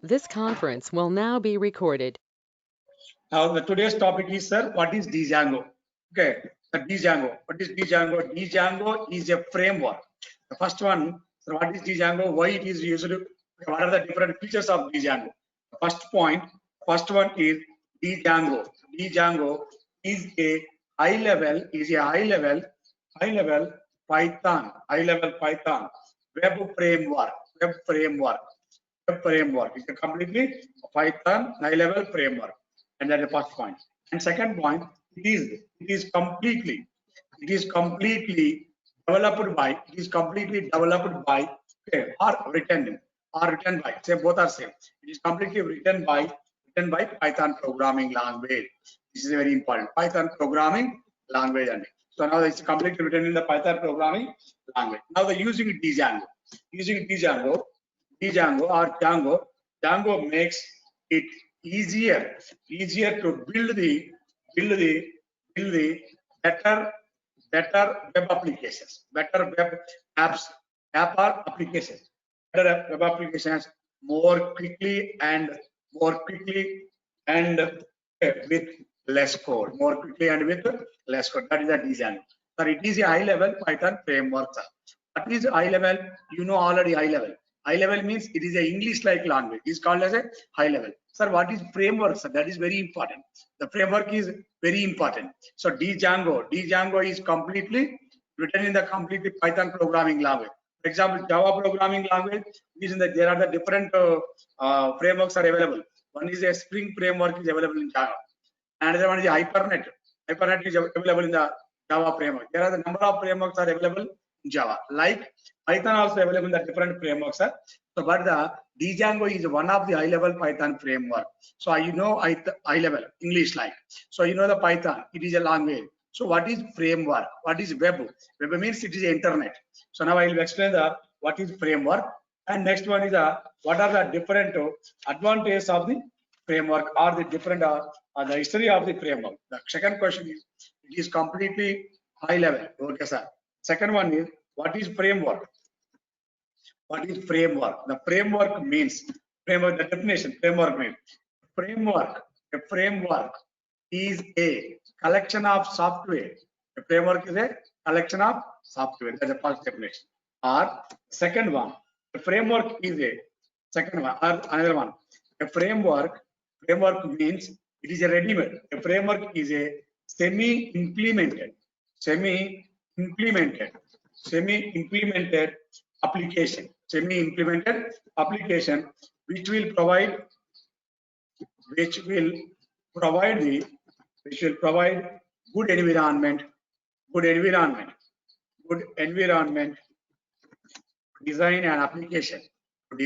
This conference will now be recorded. Now, today's topic is, sir, what is Django? Okay, Django. What is Django? Django is a framework. The first one, sir, what is Django? Why it is used? What are the different features of Django? The first one is Django. Django is a high level Python web framework. It's a completely Python high-level framework, and that's the first point. And second point, it is completely developed by okay, or written by, say both are same. It is completely written by Python programming language. This is very important. Python programming language, and so now it's completely written in the Python programming language. Now the using Django or Django makes it easier to build the better web applications, better web apps, or applications, better web applications more quickly and with less code, That is the design. So it is a high-level Python framework. What is high level? You know already high level. High level means it is a English-like language. It is called as a high level. Sir, what is framework? Sir, that is very important. The framework is very important. So Django is completely written in the completely Python programming language. For example, Java programming language is in there are the different frameworks are available. One is a Spring framework is available in Java. Another one is Hypernet. Hypernet is available in the Java framework. There are the number of frameworks are available in Java. Like Python also available in the different frameworks. So, but the Django is one of the high-level Python framework. So you know high level English like. So you know the Python. It is a language. So what is framework? What is web? Web means it is internet. So now I will explain the what is framework. And next one is what are the different advantages of the framework or the different the history of the framework. The second question is it is completely high level. Okay, sir. Second one is what is framework? What is framework? The framework means framework. The definition framework means framework. A framework is a collection of software. A framework is a collection of software. That's the first definition. Or second one, the framework is a second one or another one. A framework means it is a ready-made. A framework is a semi-implemented application. Semi-implemented application which will provide good environment design and application. That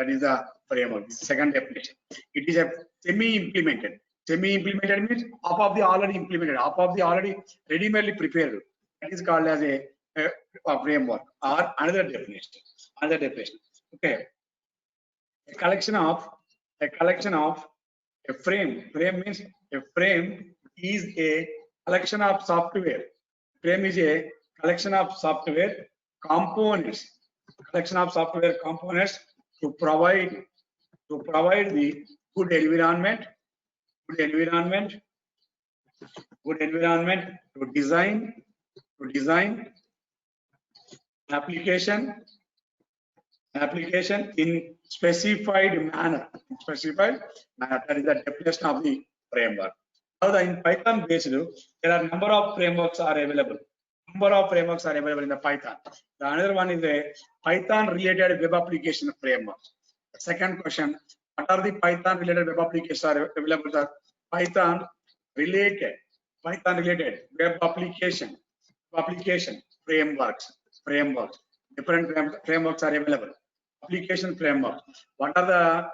is the framework. This is second definition. It is a semi-implemented. Semi-implemented means half of the already implemented, half of the already ready-made prepared. That is called as a framework or another definition. Okay. A collection of a frame. Frame means a frame is a collection of software. Frame is a collection of software components. To provide the good environment to design application in specified manner. That is the definition of the framework. Now, in Python based, there are number of frameworks are available. In the Python. The another one is a Python related web application framework. The second question: what are the Python related web applications are available? The Python related web application frameworks. Different frameworks are available. Application framework. What are the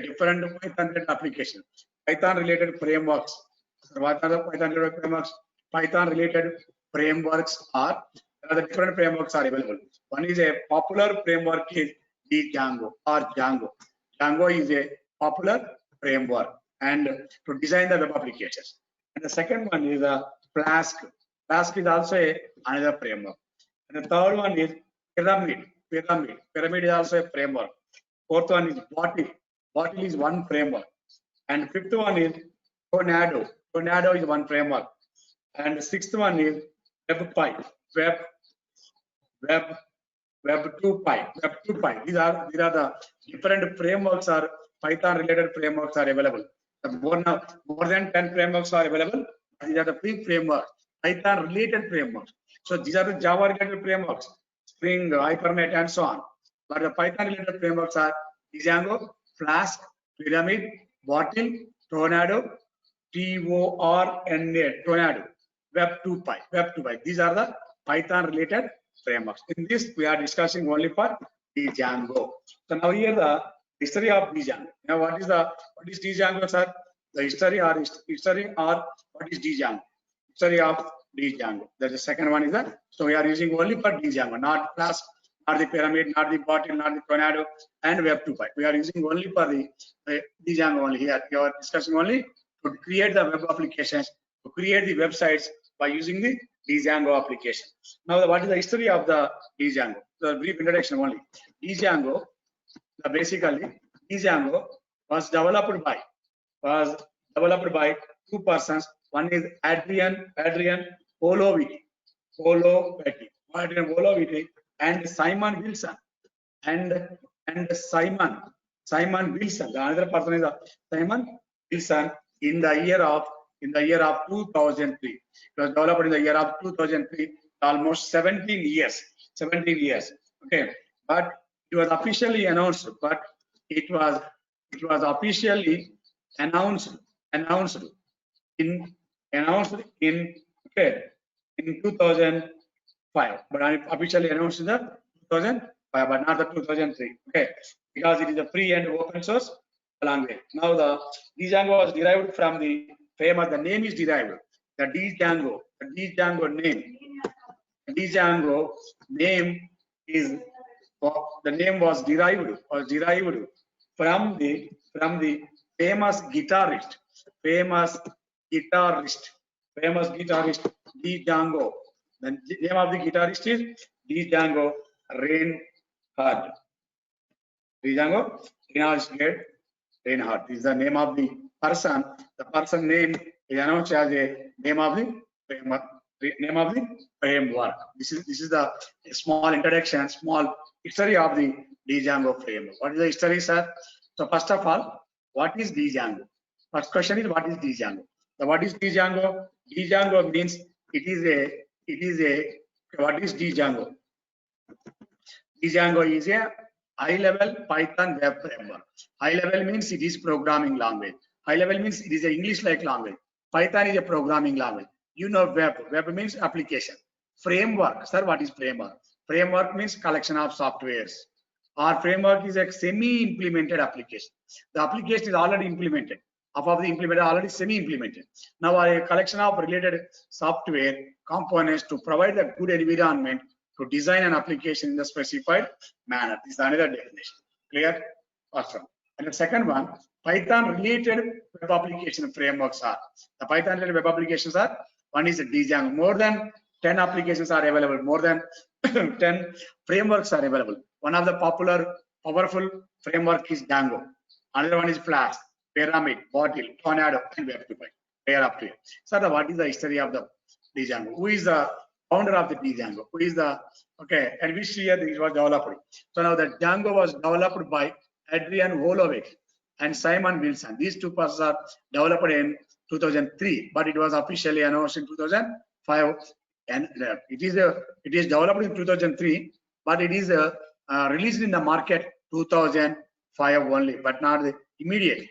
different Python related applications? Python related frameworks. What are the Python related frameworks? Python related frameworks are the different frameworks are available. One is a popular framework is Django or Django. Django is a popular framework and to design the web applications. And the second one is a Flask. Flask is also another framework. And the third one is Pyramid. pyramid. Pyramid is also a framework. Fourth one is bottle. Bottle is one framework. And fifth one is tornado. Tornado is one framework. And the sixth one is WebPy. Web2Py. These are the different frameworks or Python related frameworks are available. More than 10 frameworks are available. These are the free frameworks, Python related frameworks. So these are the Java related frameworks, Spring, Hibernate, and so on. But the Python related frameworks are Django, Flask, Pyramid, Bottle, Tornado, Tornado, Web2Py. These are the Python related frameworks. In this, we are discussing only for Django. So now here the history of Django. Now what is Django, sir? The history or what is Django? History of Django. That's the second one is that. So we are using only for Django, not Flask, not the Pyramid, not the Bottle, not the Tornado, and Web2Py. We are using only for the Django only here. We are discussing only to create the web applications, to create the websites by using the Django application. Now, what is the history of the Django? The brief introduction only. Django, basically, Django was developed by two persons. One is Adrian Holoviti, and Simon Wilson, and Simon Wilson. The other person is Simon Wilson in the year of 2003. It was developed in the year of 2003, almost 17 years. Okay, but it was officially announced. But it was officially announced in 2005. But officially announced in the 2005, but not the 2003. Okay, because it is a free and open source language. Now the Django was derived from the famous. The name is derived. The Django name. Django name is the name was derived from the famous guitarist Django. The name of the guitarist is Django Reinhardt. Reinhardt is the name of the person. The person name is announced as a name of the framework. This is the small introduction, small history of the Django framework. What is the history, sir? So first of all, what is Django? First question is what is Django? So what is Django? Django means it is a what is Django? Django is a high-level Python web framework. High level means it is programming language. High level means it is an English-like language. Python is a programming language. You know web. Web means application. Framework, sir. What is framework? Framework means collection of softwares. Our framework is a semi-implemented application. The application is already implemented. Half of the implemented already semi-implemented. Now a collection of related software components to provide a good environment to design an application in the specified manner. This is another definition. Clear? Awesome. And the second one, Python related web application frameworks are. The Python related web applications are, one is Django. More than 10 applications are available. More than 10 frameworks are available. One of the popular, powerful framework is Django. Another one is Flask, Pyramid, Bottle, Tornado, and Web2Py. They are up to you. So what is the history of the Django? Who is the founder of the Django? Who is the, okay, and which year it was developed? So now the Django was developed by Adrian Holoviti and Simon Wilson. These two persons are developed in 2003, but it was officially announced in 2005. And it is developed in 2003, but it is released in the market 2005 only, but not immediately.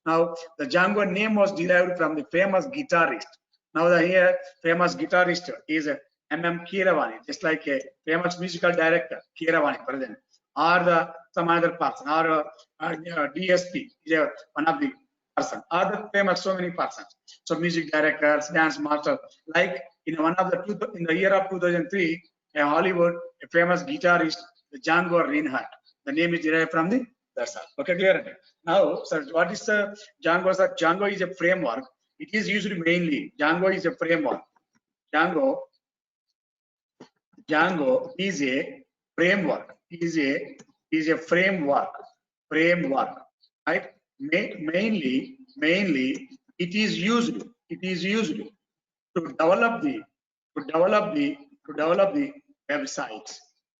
Now the Django name was derived from the famous guitarist. Now the here famous guitarist is M.M. Keeravani, just like a famous musical director Keeravani, present, or some other person, or DSP is one of the person, or the famous so many persons. So music directors, dance master, like in one of the in the year of 2003, a Hollywood, a famous guitarist, Django Reinhardt. The name is derived from the that's all. Okay, clear. Now, sir, what is Django? Sir, Django is a framework. It is used mainly. Django is a framework. Django is a framework. Is a framework. Right? Mainly it is used to develop the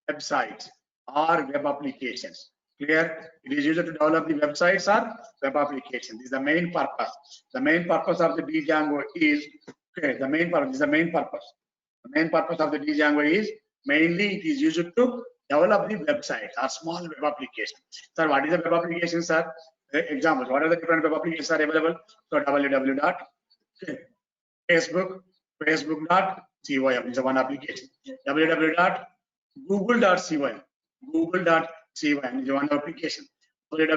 websites or web applications. Clear? It is used to develop the websites or web applications. This is the main purpose. The main purpose of the Django is the main purpose. The main purpose of the Django is mainly it is used to develop the website or small web application. Sir, what is the web application, sir? Examples. What are the different web applications are available? So Facebook.com is one application. www.google.com is one application. So there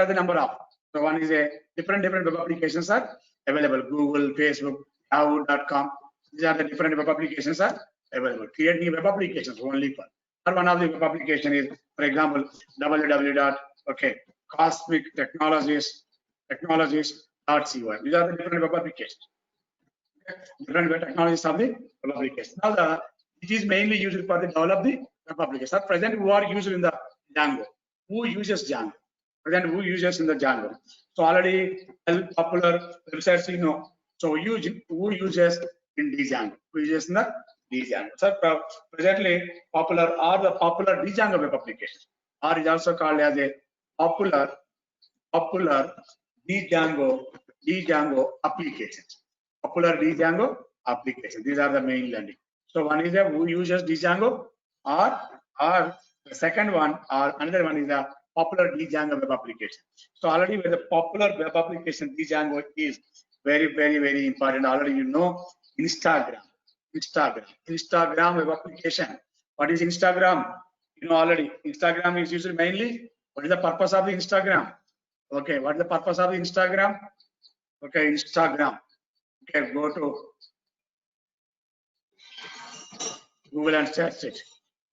are the number of. So one is a different web applications are available. Google, Facebook, Yahoo.com. These are the different web applications are available. Create new web applications only for. Or one of the web application is, for example, www.cosmictechnologies.com. These are the different web applications. Different web technologies of the web application. Now it is mainly used for the develop the web application. At present, who are used in the Django? Who uses Django? Present, who uses in the Django? So already popular websites you know. So who uses in Django? Who uses in the Django? So presently popular Django web applications, or is also called as a popular Django applications. Popular Django applications. These are the main landing. So one is who uses Django, or the second one, or another one is a popular Django web application. So already with the popular web application, Django is very important. Already you know Instagram web application. What is Instagram? You know already. Instagram is used mainly. What is the purpose of the Instagram? Okay, what is the purpose of the Instagram? Okay, Instagram. Okay, go to Google and search it.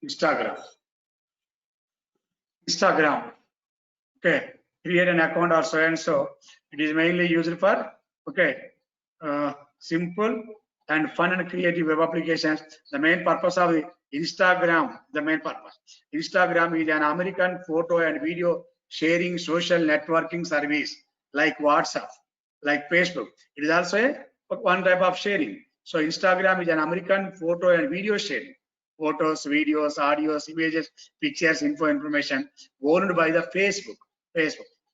Instagram. Okay, create an account or so and so. It is mainly used for simple and fun and creative web applications. The main purpose of the Instagram, Instagram is an American photo and video sharing social networking service like WhatsApp, like Facebook. It is also one type of sharing. So Instagram is an American photo and video sharing. Photos, videos, audios, images, pictures, information owned by the Facebook.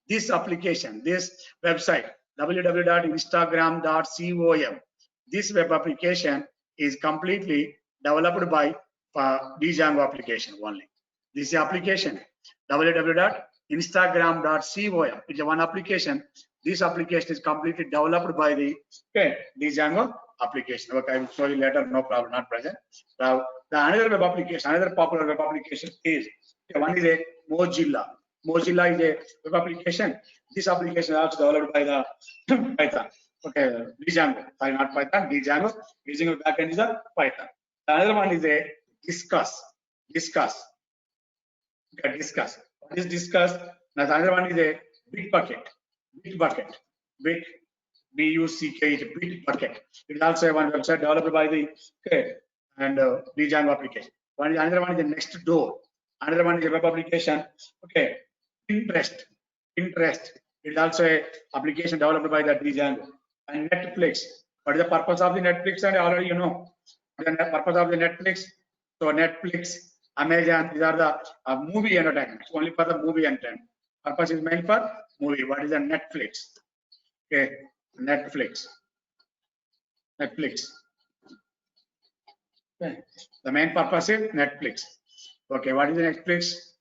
This application, this website, www.instagram.com. This web application is completely developed by Django application only. This application, www.instagram.com, is one application. This application is completely developed by the Django application. Okay, I will show you later. No problem, not present. Now, the another popular web application is one is a Mozilla. Mozilla is a web application. This application is also developed by the Python. Okay, Django. Sorry, not Python. Django. Using a backend is a Python. The another one is a Discuss. Okay, Discuss. What is Discuss? Now, the another one is a Bitbucket. B-U-C-K is a Bitbucket. It is also one website developed by the Django application. Another one is the Nextdoor. Another one is a web application. Okay, Pinterest. It is also a application developed by the Django. And Netflix. What is the purpose of the Netflix? And already you know the purpose of the Netflix. So Netflix, Amazon, these are the movie entertainment. Only for the movie entertainment. Purpose is meant for movie. What is the Netflix? Okay, Netflix. Okay. The main purpose is Netflix. Okay, what is Netflix?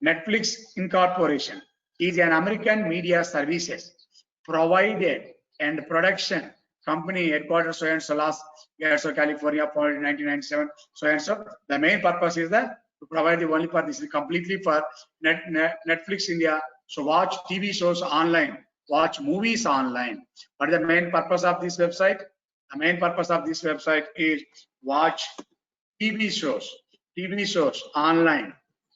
Netflix Incorporation is an American media services provided and production company headquartered so and so Los Angeles, California, founded in 1997. So and so. The main purpose is that to provide the only for this is completely for Netflix India. So watch TV shows online, watch movies online. What is the main purpose of this website? The main purpose of this website is watch TV shows online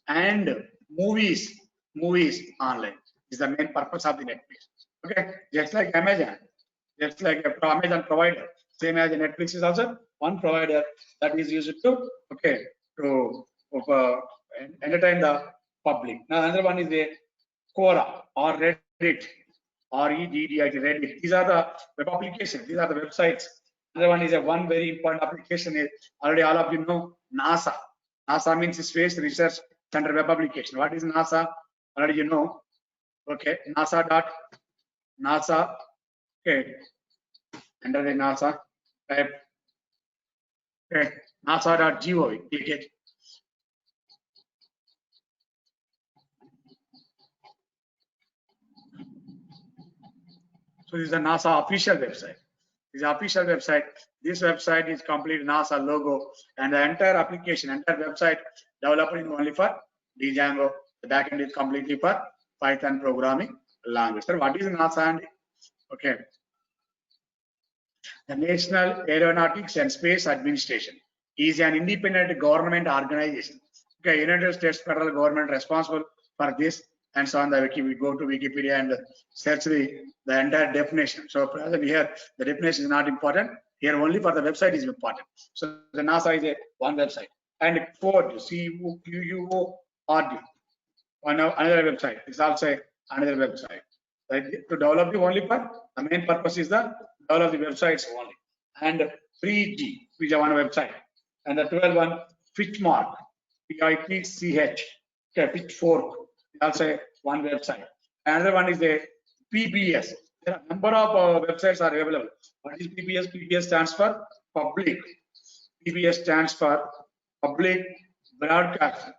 and movies online. Is the main purpose of the Netflix. Okay, just like Amazon provider, same as Netflix is also one provider that is used to to entertain the public. Now another one is a Quora or Reddit, REDDIT, Reddit. These are the web applications. These are the websites. Another one is a one very important application is already all of you know NASA. NASA means Space Research Center web application. What is NASA? Already you know. Okay, NASA. Okay, under the NASA type. Okay, NASA.gov. Click it. So this is the NASA official website. This is the official website. This website is complete NASA logo and the entire application, entire website developed in only for Django. The backend is completely for Python programming language. So what is NASA? And okay, the National Aeronautics and Space Administration is an independent government organization. Okay, United States federal government responsible for this and so on. We go to Wikipedia and search the entire definition. So present here, the definition is not important. Here only for the website is important. So the NASA is a one website. And CORD, CUUORD, another website. It's also another website. Right? To develop the only part, the main purpose is the develop the websites only. And 3G, which is one website. And the 12 one, Fitchmark, PITCH, okay, Pitchfork, also one website. Another one is the PBS. There are a number of websites are available. What is PBS? PBS stands for public. PBS stands for public broadcasting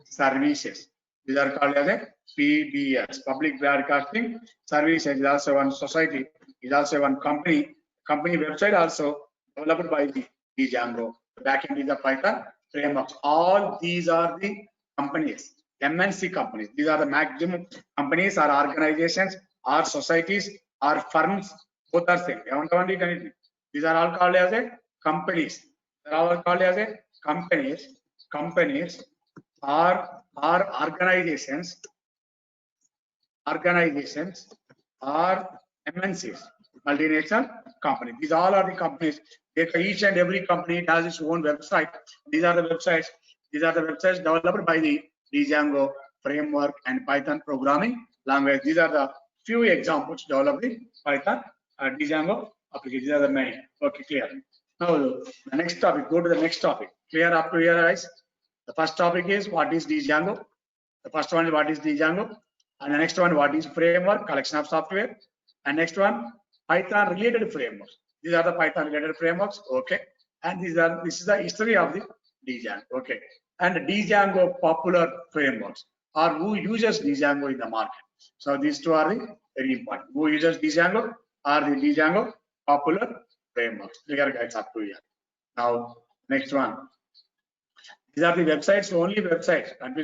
services. These are called as a PBS, public broadcasting services. Is also one society. Is also one company. Company website also developed by the Django. Backend is the Python frameworks. All these are the companies, MNC companies. These are the maximum companies or organizations or societies or firms. Both are same. These are all called as a companies. They are all called as a companies. Companies are organizations or MNCs, multinational company. These all are the companies. Each and every company has its own website. These are the websites. These are the websites developed by the Django framework and Python programming language. These are the few examples developed in Python Django application. These are the many. Okay, clear. Now the next topic. Go to the next topic. Clear up to here, guys. The first topic is what is Django. The first one is what is Django, and the next one what is framework, collection of software, and next one Python related frameworks. These are the Python related frameworks. Okay, and this is the history of the Django. Okay, and Django popular frameworks or who uses Django in the market. So these two are the very important. Who uses Django are the Django popular frameworks. Clear, guys, up to here. Now next one. These are the websites, only websites, only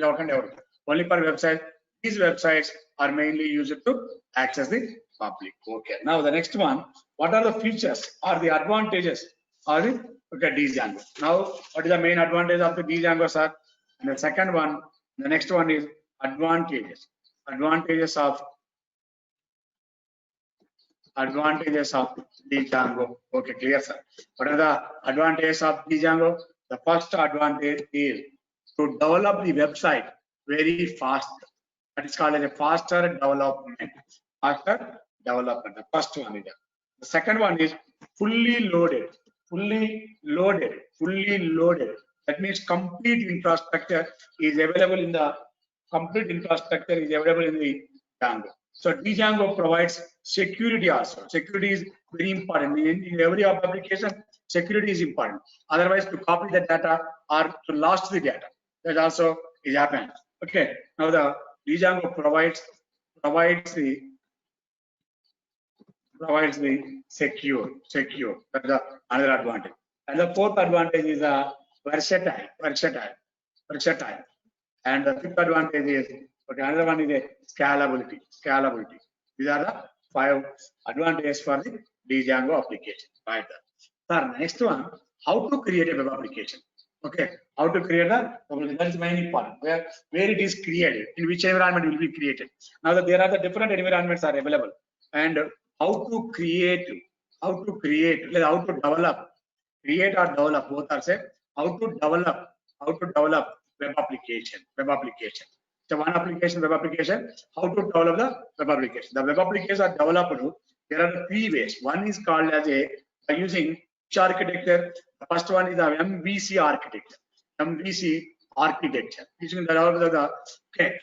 per website. These websites are mainly used to access the public. Okay. Now the next one, what are the features or the advantages of the Django? Now, what is the main advantage of the Django, sir? And the second one, the next one is advantages. Advantages of Django. Okay, clear, sir. What are the advantages of Django? The first advantage is to develop the website very fast. That is called as a faster development. Faster development. The first one is that. The second one is fully loaded. That means complete infrastructure is available in the Django. So Django provides security also. Security is very important. In every application, security is important. Otherwise, to copy the data or to lost the data, that also is happening. Okay. Now the Django provides the secure. That's the another advantage. And the fourth advantage is versatile. And the fifth advantage is another one is scalability. These are the 5 advantages for the Django application. Right. So next one, how to create a web application. Okay, how to create that is very important. Where it is created, in which environment will be created. Now that there are the different environments are available, and how to create how to create, like how to develop, create or develop, both are said. How to develop web application, So one application, web application, how to develop the web application. The web applications are developed. There are three ways. One is called as a, by using which architecture? The first one is the MVC architecture. MVC architecture. Using the okay.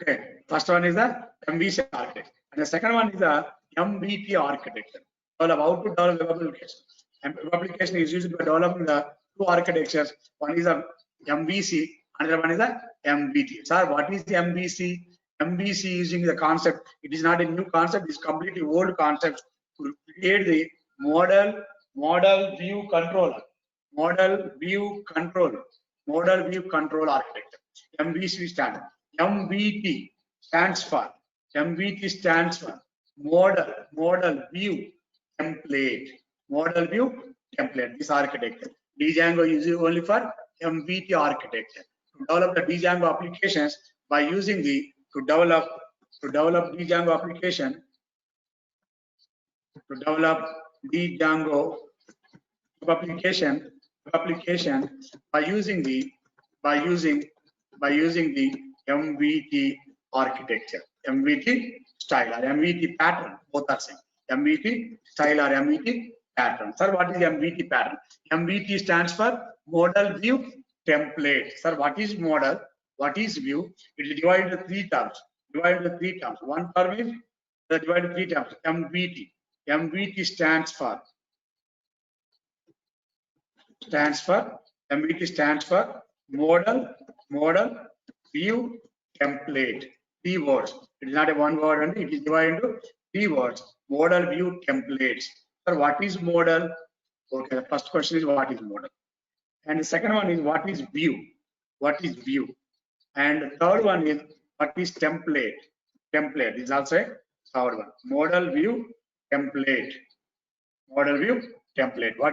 Okay, first one is the MVC architecture, and the second one is the MVT architecture. All about how to develop web application. And web application is used by developing the two architectures. One is the MVC, another one is the MVT. Sir, what is the MVC? MVC using the concept. It is not a new concept. It's completely old concept to create the model view controller, model view control architecture. MVC standard. MVT stands for model view template. This architecture. Django is used only for MVT architecture. To develop the Django applications by using the to develop Django application by using the MVT architecture, MVT style or MVT pattern, both are same. MVT style or MVT pattern. Sir, what is MVT pattern? MVT stands for model view template. Sir, what is model? What is view? It is divided into three terms. One term is divided into three terms. MVT. MVT stands for model view template. Three words. It is not a one word, and it is divided into three words. Model view templates. Sir, what is model? Okay, the first question is what is model, and the second one is what is view? And the third one is what is template? Template is also a third one. Model view template. What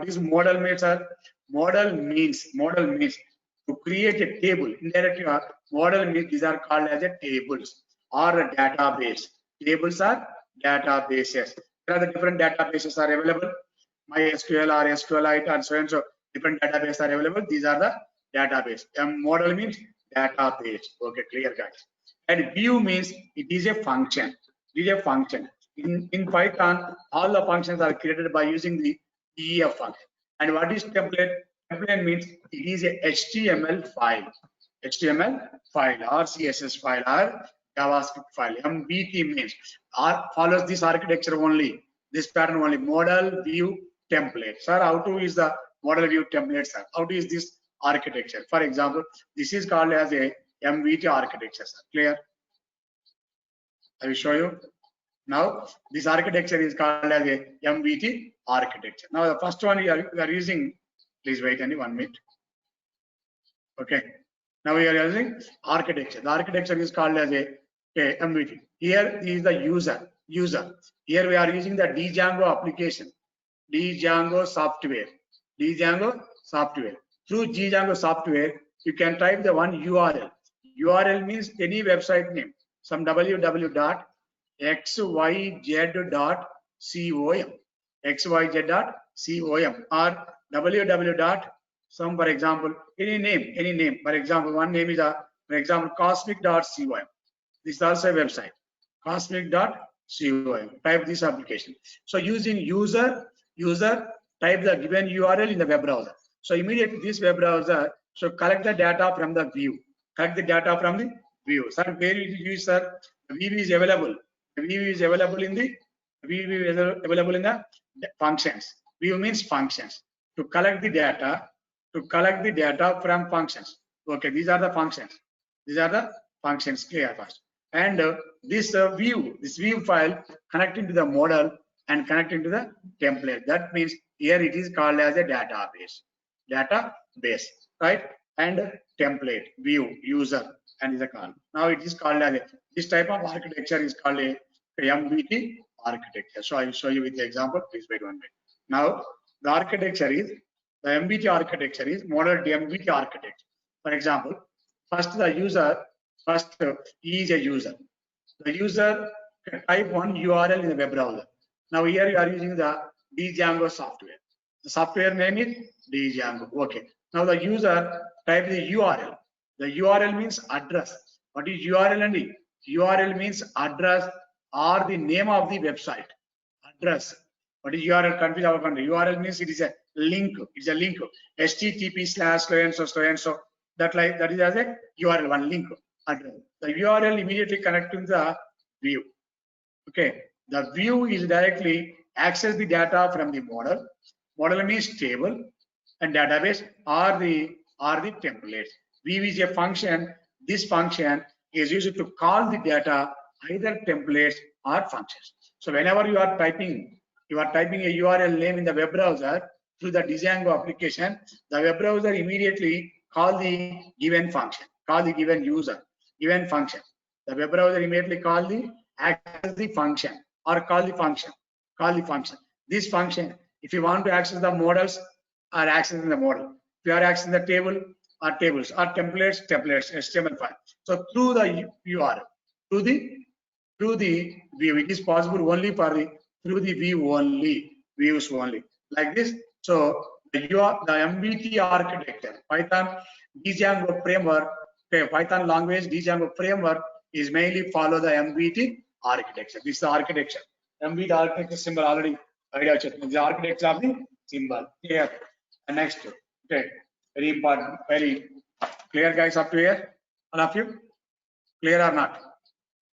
is model means, sir? Model means to create a table. Indirectly, model means these are called as a tables or a database. Tables are databases. There are the different databases are available. MySQL or SQLite and so and so. Different databases are available. These are the database. Model means database. Okay, clear, guys. And view means it is a function. In Python, all the functions are created by using the DEF function. And what is template? Template means it is a HTML file or CSS file or JavaScript file. MVT means follows this architecture only, this pattern only. Model view template. Sir, how to is the model view template, sir? How to is this architecture? For example, this is called as a MVT architecture, sir. Clear? I will show you. Now, this architecture is called as a MVT architecture. Now, the first one we are using, please wait only 1 minute. Okay. Now we are using architecture. The architecture is called as a MVT. Here is the user. Here we are using the Django application, Django software. Through Django software, you can type the one URL. URL means any website name. Some www.xyz.com, or www. Some, for example, any name. For example, one name is for example, cosmic.com. This is also a website, cosmic.com. Type this application. So using user type the given URL in the web browser. So immediately this web browser collect the data from the view. Sir, where is use, sir? The view is available. In the functions. View means functions. To collect the data from functions. Okay, these are the functions. Clear first. And this view file connecting to the model and connecting to the template. That means here it is called as a database, right? And template, view, user, and is a call. Now it is called as this type of architecture is called a MVT architecture. So I will show you with the example. Please wait 1 minute. Now the MVT architecture is model MVT architecture. For example, first the user First, he is a user. The user can type one URL in the web browser. Now here you are using the Django software. The software name is Django. Okay. Now the user type the URL. The URL means address. What is URL and URL means address or the name of the website. Address. What is URL? Confuse our country. URL means it is a link. It's a link. HTTP / so and so. That is as a URL, one link address. The URL immediately connect to the view. Okay. The view is directly access the data from the model. Model means table and database or the templates. View is a function. This function is used to call the data either templates or functions. So whenever you are typing a URL name in the web browser through the Django application, the web browser immediately call the given function, call the given user, given function. The web browser immediately call the access the function or call the function. This function, if you want to access the models, are accessing the model. If you are accessing the table or tables or templates, HTML file. So through the URL, through the view, it is possible only for the through the view only, views only, like this. So the MVT architecture, Python Django framework, Python language Django framework is mainly follow the MVT architecture. This is the architecture. MVT architecture symbol already idea. The architecture of the symbol here. And next, okay, very important, very clear guys up to here. All of you, clear or not?